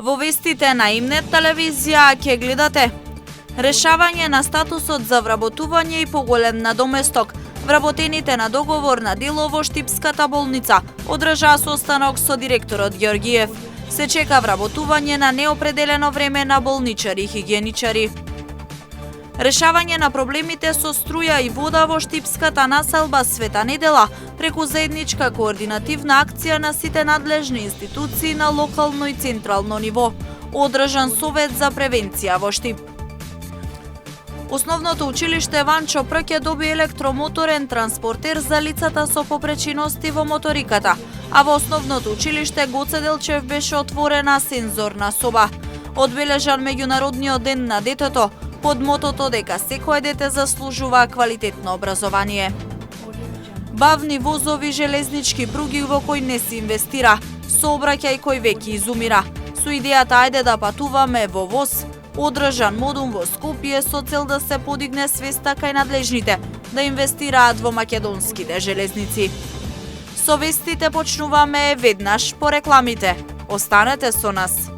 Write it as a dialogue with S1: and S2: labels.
S1: Во вестите на Имнет телевизија ќе гледате решавање на статусот за вработување и поголем надоместок. Вработените на договор на дело во Штипската болница одржаа состанок со директорот Георгиев. Се чека вработување на неопределено време на болничари и хигиеничари. Решавање на проблемите со струја и вода во Штипската населба Света Недела преку заедничка координативна акција на сите надлежни институции на локално и централно ниво. Одржан совет за превенција во Штип. Основното училиште Ванчо П ќе добие електромоторен транспортер за лицата со попречиности во моториката, а во основното училиште Гоце Делчев беше отворена сензорна соба. Одбележан меѓународниот ден на детето, под мотото дека секое дете заслужува квалитетно образование. Бавни возови, железнички пруги во кои не се инвестира, сообраќај кој веќе изумира. Со идејата ајде да патуваме во воз, одржан модум во Скопје со цел да се подигне свеста кај надлежните да инвестираат во македонските железници. Со вестите почнуваме веднаш по рекламите. Останете со нас.